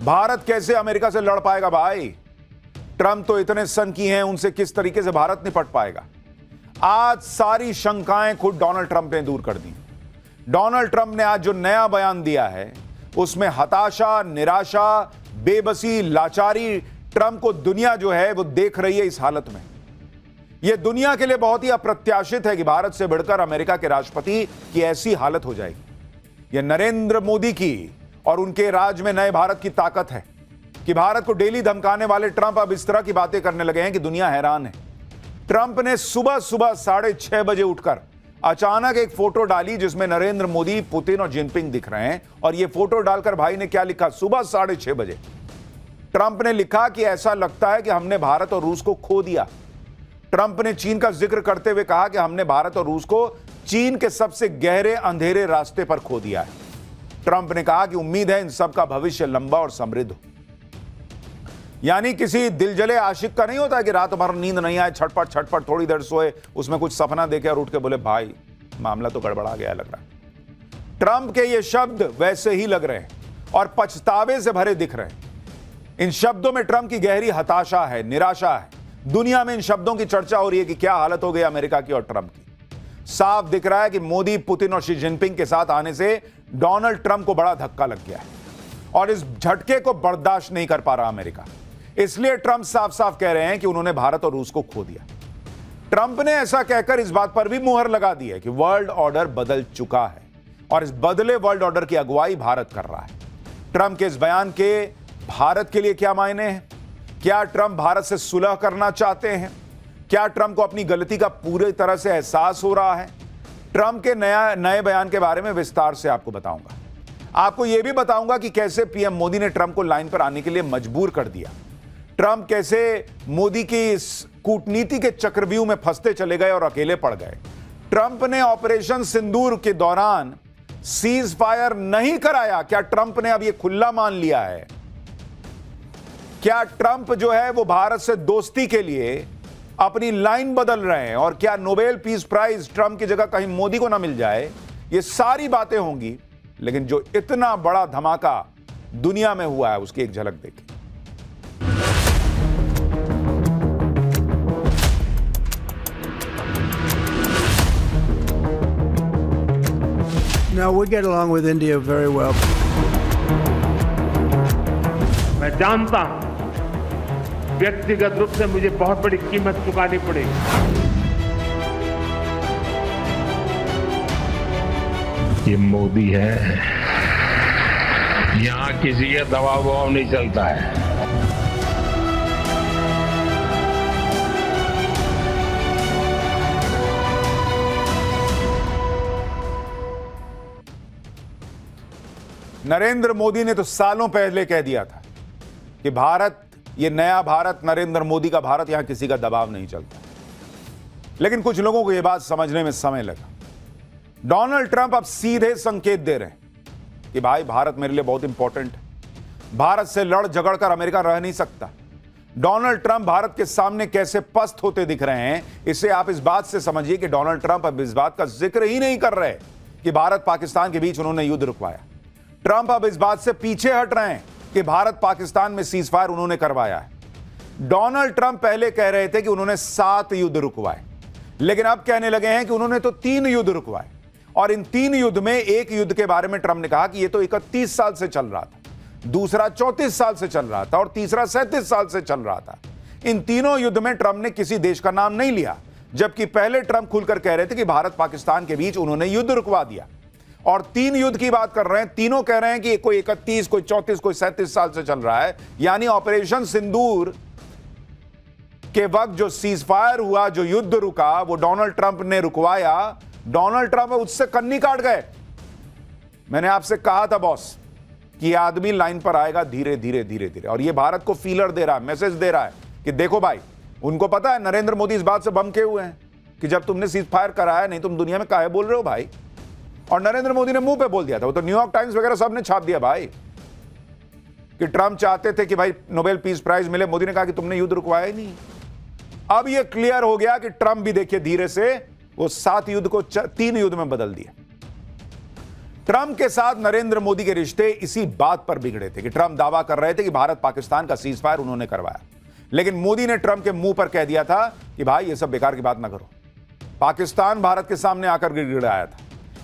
भारत कैसे अमेरिका से लड़ पाएगा भाई? ट्रंप तो इतने सनकी हैं, उनसे किस तरीके से भारत निपट पाएगा? आज सारी शंकाएं खुद डोनाल्ड ट्रंप ने दूर कर दी। डोनाल्ड ट्रंप ने आज जो नया बयान दिया है उसमें हताशा, निराशा, बेबसी, लाचारी ट्रंप को दुनिया जो है वो देख रही है। इस हालत में यह दुनिया के लिए बहुत ही अप्रत्याशित है कि भारत से बढ़कर अमेरिका के राष्ट्रपति की ऐसी हालत हो जाएगी। यह नरेंद्र मोदी की और उनके राज में नए भारत की ताकत है कि भारत को डेली धमकाने वाले ट्रंप अब इस तरह की बातें करने लगे हैं कि दुनिया हैरान है। ट्रंप ने सुबह सुबह 6:30 बजे उठकर अचानक एक फोटो डाली जिसमें नरेंद्र मोदी, पुतिन और जिनपिंग दिख रहे हैं। और यह फोटो डालकर भाई ने क्या लिखा? सुबह 6:30 बजे ट्रंप ने लिखा कि ऐसा लगता है कि हमने भारत और रूस को खो दिया। ट्रंप ने चीन का जिक्र करते हुए कहा कि हमने भारत और रूस को चीन के सबसे गहरे अंधेरे रास्ते पर खो दिया है। ट्रंप ने कहा कि उम्मीद है इन सब का भविष्य लंबा और समृद्ध हो। यानी किसी दिलजले आशिक का नहीं होता कि रात भर नींद नहीं आए, छटपट छटपट थोड़ी देर सोए, उसमें कुछ सपना देखे और उठ के बोले भाई मामला तो गड़बड़ा गया लग रहा है। ट्रंप के ये शब्द वैसे ही लग रहे हैं और पछतावे से भरे दिख रहे हैं। इन शब्दों में ट्रंप की गहरी हताशा है, निराशा है। दुनिया में इन शब्दों की चर्चा हो रही है कि क्या हालत हो गई अमेरिका की और ट्रंप की। साफ दिख रहा है कि मोदी, पुतिन और शी जिनपिंग के साथ आने से डोनाल्ड ट्रंप को बड़ा धक्का लग गया है और इस झटके को बर्दाश्त नहीं कर पा रहा अमेरिका। इसलिए ट्रंप साफ साफ कह रहे हैं कि उन्होंने भारत और रूस को खो दिया। ट्रंप ने ऐसा कहकर इस बात पर भी मुहर लगा दी है कि वर्ल्ड ऑर्डर बदल चुका है और इस बदले वर्ल्ड ऑर्डर की अगुवाई भारत कर रहा है। ट्रंप के इस बयान के भारत के लिए क्या मायने हैं? क्या ट्रंप भारत से सुलह करना चाहते हैं? क्या ट्रंप को अपनी गलती का पूरी तरह से एहसास हो रहा है? ट्रंप के नए बयान के बारे में विस्तार से आपको बताऊंगा। आपको यह भी बताऊंगा कि कैसे पीएम मोदी ने ट्रंप को लाइन पर आने के लिए मजबूर कर दिया। ट्रंप कैसे मोदी की इस कूटनीति के चक्रव्यूह में फंसते चले गए और अकेले पड़ गए। ट्रंप ने ऑपरेशन सिंदूर के दौरान सीज फायर नहीं कराया। क्या ट्रंप ने अब यह खुला मान लिया है? क्या ट्रंप जो है वो भारत से दोस्ती के लिए अपनी लाइन बदल रहे हैं? और क्या नोबेल पीस प्राइज ट्रंप की जगह कहीं मोदी को ना मिल जाए? ये सारी बातें होंगी, लेकिन जो इतना बड़ा धमाका दुनिया में हुआ है उसकी एक झलक देखिए। No, we get along with India very well. मैं जानता हूं व्यक्तिगत रूप से मुझे बहुत बड़ी कीमत चुकानी पड़ेगी। ये मोदी है, यहां किसी का दबाव नहीं चलता है। नरेंद्र मोदी ने तो सालों पहले कह दिया था कि भारत, ये नया भारत, नरेंद्र मोदी का भारत, यहां किसी का दबाव नहीं चलता। लेकिन कुछ लोगों को यह बात समझने में समय लगा। डोनाल्ड ट्रंप अब सीधे संकेत दे रहे हैं कि भाई भारत मेरे लिए बहुत इंपॉर्टेंट है। भारत से लड़ झगड़ कर अमेरिका रह नहीं सकता। डोनाल्ड ट्रंप भारत के सामने कैसे पस्त होते दिख रहे हैं, इसे आप इस बात से समझिए कि डोनाल्ड ट्रंप अब इस बात का जिक्र ही नहीं कर रहे कि भारत पाकिस्तान के बीच उन्होंने युद्ध रुकवाया। ट्रंप अब इस बात से पीछे हट रहे हैं कि भारत पाकिस्तान में सीज फायर उन्होंने करवाया है। डोनाल्ड ट्रंप पहले कह रहे थे कि उन्होंने 7 युद्ध रुकवाए, लेकिन अब कहने लगे हैं कि उन्होंने तो 3 युद्ध रुकवाए। और इन 3 युद्ध में एक युद्ध के बारे में ट्रंप ने कहा कि यह तो 31 साल से चल रहा था, दूसरा 34 साल से चल रहा था और तीसरा 37 साल से चल रहा था। इन तीनों युद्ध में ट्रंप ने किसी देश का नाम नहीं लिया, जबकि पहले ट्रंप खुलकर कह रहे थे कि भारत पाकिस्तान के बीच उन्होंने युद्ध रुकवा दिया। और 3 युद्ध की बात कर रहे हैं, तीनों कह रहे हैं कि कोई 31, कोई 34, कोई 37 साल से चल रहा है। यानी ऑपरेशन सिंदूर के वक्त जो सीज फायर हुआ, जो युद्ध रुका, वो डोनाल्ड ट्रंप ने रुकवाया। डोनाल्ड ट्रंप उससे कन्नी काट गए। मैंने आपसे कहा था बॉस कि ये आदमी लाइन पर आएगा धीरे धीरे धीरे धीरे, और ये भारत को फीलर दे रहा है, मैसेज दे रहा है कि देखो भाई, उनको पता है नरेंद्र मोदी इस बात से बमके हुए हैं कि जब तुमने सीज फायर कराया, नहीं तुम दुनिया में काहे बोल रहे हो भाई। और नरेंद्र मोदी ने मुंह पे बोल दिया था, वो तो न्यूयॉर्क टाइम्स वगैरह सब ने छाप दिया भाई कि ट्रंप चाहते थे कि भाई नोबेल पीस प्राइज मिले। मोदी ने कहा कि तुमने युद्ध रुकवाया ही नहीं। अब यह क्लियर हो गया कि ट्रंप भी देखिए धीरे से वो 7 युद्ध को 3 युद्ध में बदल दिया। ट्रंप के साथ नरेंद्र मोदी के रिश्ते इसी बात पर बिगड़े थे कि ट्रंप दावा कर रहे थे कि भारत पाकिस्तान का सीज फायर उन्होंने करवाया, लेकिन मोदी ने ट्रंप के मुंह पर कह दिया था कि भाई ये सब बेकार की बात ना करो। पाकिस्तान भारत के सामने आकर गिड़गिड़ाया था।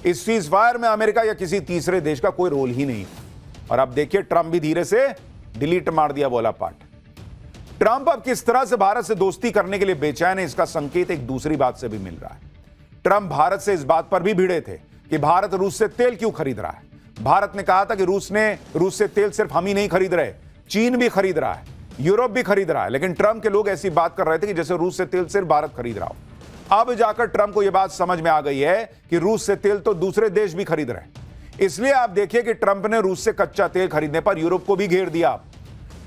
इस सीज फायर में अमेरिका या किसी तीसरे देश का कोई रोल ही नहीं था। और अब देखिए ट्रंप भी धीरे से डिलीट मार दिया बोला पार्ट। ट्रंप अब किस तरह से भारत से दोस्ती करने के लिए बेचैन है, इसका संकेत एक दूसरी बात से भी मिल रहा है। ट्रंप भारत से इस बात पर भी भिड़े थे कि भारत रूस से तेल क्यों खरीद रहा है। भारत ने कहा था कि रूस से तेल सिर्फ हम ही नहीं खरीद रहे, चीन भी खरीद रहा है, यूरोप भी खरीद रहा है। लेकिन ट्रंप के लोग ऐसी बात कर रहे थे कि जैसे रूस से तेल सिर्फ भारत खरीद रहा हो। अब जाकर ट्रंप को यह बात समझ में आ गई है कि रूस से तेल तो दूसरे देश भी खरीद रहे हैं। इसलिए आप देखिए कि ट्रंप ने रूस से कच्चा तेल खरीदने पर यूरोप को भी घेर दिया।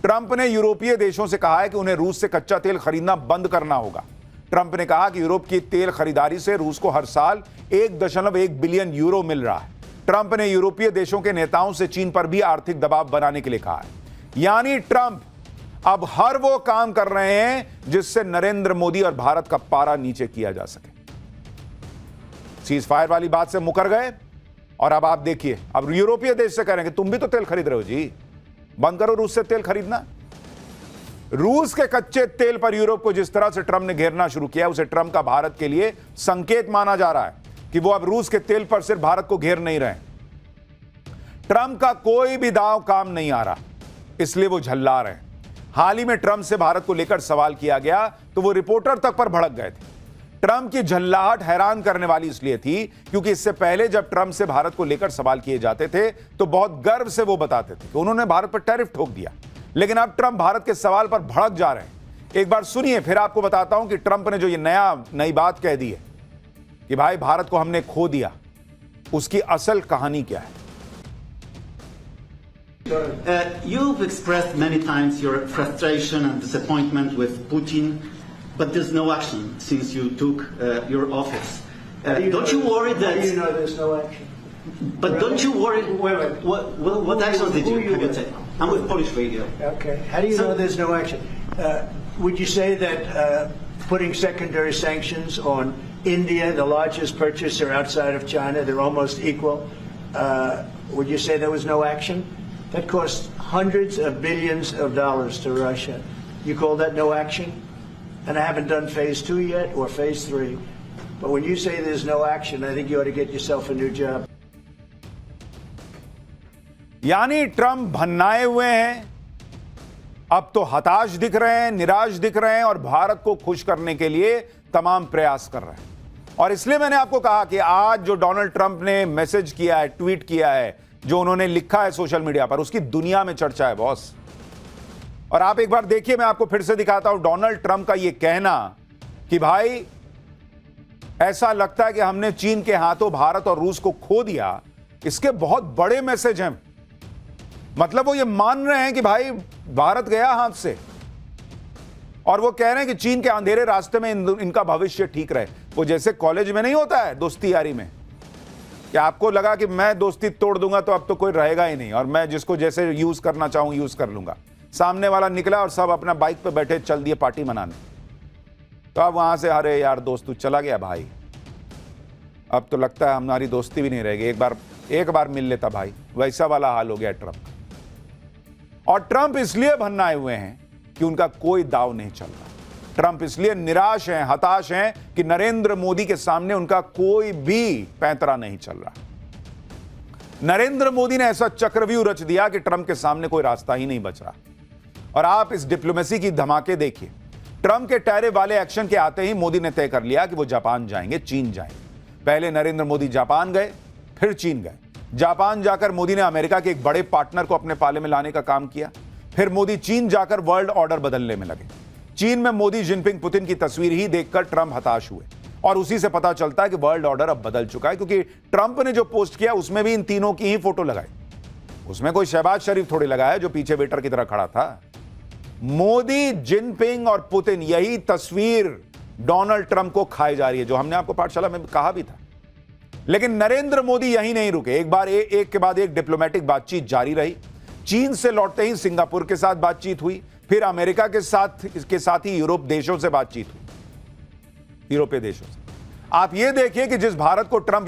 ट्रंप ने यूरोपीय देशों से कहा है कि उन्हें रूस से कच्चा तेल खरीदना बंद करना होगा। ट्रंप ने कहा कि यूरोप की तेल खरीदारी से रूस को हर साल 1.1 बिलियन यूरो मिल रहा है। ट्रंप ने यूरोपीय देशों के नेताओं से चीन पर भी आर्थिक दबाव बनाने के लिए कहा है। यानी ट्रंप अब हर वो काम कर रहे हैं जिससे नरेंद्र मोदी और भारत का पारा नीचे किया जा सके। सीज फायर वाली बात से मुकर गए और अब आप देखिए, अब यूरोपीय देश से कह रहे हैं कि तुम भी तो तेल खरीद रहे हो जी, बंद करो रूस से तेल खरीदना। रूस के कच्चे तेल पर यूरोप को जिस तरह से ट्रंप ने घेरना शुरू किया, उसे ट्रंप का भारत के लिए संकेत माना जा रहा है कि वो अब रूस के तेल पर सिर्फ भारत को घेर नहीं रहे। ट्रंप का कोई भी दांव काम नहीं आ रहा, इसलिए वो झल्ला रहे हैं। हाल ही में ट्रंप से भारत को लेकर सवाल किया गया तो वो रिपोर्टर तक पर भड़क गए थे। ट्रंप की झल्लाहट हैरान करने वाली इसलिए थी क्योंकि इससे पहले जब ट्रंप से भारत को लेकर सवाल किए जाते थे तो बहुत गर्व से वो बताते थे कि उन्होंने भारत पर टैरिफ ठोक दिया। लेकिन अब ट्रंप भारत के सवाल पर भड़क जा रहे हैं। एक बार सुनिए, फिर आपको बताता हूं कि ट्रंप ने जो ये नई बात कह दी है कि भाई भारत को हमने खो दिया, उसकी असल कहानी क्या है। You've expressed many times your frustration and disappointment with Putin, but there's no action since you took your office. Don't you worry that? How do you know there's no action? But don't you worry? Wait. What actions did you have you taken? I'm with Polish Radio. Okay. How do you know there's no action? Would you say that putting secondary sanctions on India, the largest purchaser outside of China, they're almost equal? Would you say there was no action? That cost hundreds of billions of dollars to Russia. You call that no action? And I haven't done phase 2 yet or phase 3. But when you say there's no action, I think you ought to get yourself a new job. यानी Trump भन्नाए हुए हैं, अब तो हताश दिख रहे हैं, निराश दिख रहे हैं और भारत को खुश करने के लिए तमाम प्रयास कर रहे हैं। और इसलिए मैंने आपको कहा कि आज जो डोनाल्ड ट्रंप ने मैसेज किया है, ट्वीट किया है, जो उन्होंने लिखा है सोशल मीडिया पर, उसकी दुनिया में चर्चा है बॉस। और आप एक बार देखिए, मैं आपको फिर से दिखाता हूं डोनाल्ड ट्रंप का यह कहना कि भाई ऐसा लगता है कि हमने चीन के हाथों भारत और रूस को खो दिया। इसके बहुत बड़े मैसेज हैं। मतलब वो ये मान रहे हैं कि भाई भारत गया हाथ से, और वो कह रहे हैं कि चीन के अंधेरे रास्ते में इनका भविष्य ठीक रहे। वो जैसे कॉलेज में नहीं होता है दोस्ती यारी में, कि आपको लगा कि मैं दोस्ती तोड़ दूंगा तो अब तो कोई रहेगा ही नहीं और मैं जिसको जैसे यूज करना चाहूं यूज कर लूंगा। सामने वाला निकला और सब अपना बाइक पे बैठे चल दिए पार्टी मनाने। तो अब वहां से अरे यार दोस्त तू चला गया भाई, अब तो लगता है हमारी दोस्ती भी नहीं रहेगी, एक बार मिल लेता भाई। वैसा वाला हाल हो गया ट्रंप का। और ट्रंप इसलिए भन्नाए हुए हैं कि उनका कोई दाव नहीं चल रहा। ट्रंप इसलिए निराश हैं, हताश हैं कि नरेंद्र मोदी के सामने उनका कोई भी पैंतरा नहीं चल रहा। नरेंद्र मोदी ने ऐसा चक्रव्यूह रच दिया कि ट्रंप के सामने कोई रास्ता ही नहीं बच रहा। और आप इस डिप्लोमेसी की धमाके देखिए। ट्रंप के टैरिफ वाले एक्शन के आते ही मोदी ने तय कर लिया कि वो जापान जाएंगे, चीन जाएंगे। पहले नरेंद्र मोदी जापान गए, फिर चीन गए। जापान जाकर मोदी ने अमेरिका के एक बड़े पार्टनर को अपने पाले में लाने का काम किया। फिर मोदी चीन जाकर वर्ल्ड ऑर्डर बदलने में लगे। चीन में मोदी, जिनपिंग, पुतिन की तस्वीर ही देखकर ट्रंप हताश हुए और उसी से पता चलता है कि वर्ल्ड ऑर्डर अब बदल चुका है, क्योंकि ट्रंप ने जो पोस्ट किया उसमें भी इन तीनों की ही फोटो लगाई। उसमें कोई शहबाज शरीफ थोड़ी लगाया जो पीछे वेटर की तरह खड़ा था। मोदी, जिनपिंग और पुतिन, यही तस्वीर डोनाल्ड ट्रंप को खाई जा रही है, जो हमने आपको पाठशाला में कहा भी था। लेकिन नरेंद्र मोदी यहीं नहीं रुके। एक के बाद एक डिप्लोमेटिक बातचीत जारी रही। चीन से लौटते ही सिंगापुर के साथ बातचीत हुई, फिर अमेरिका के साथ ही यूरोप देशों से बातचीत हुई, यूरोपीय देशों से। आप यह देखिए कि जिस भारत को ट्रंप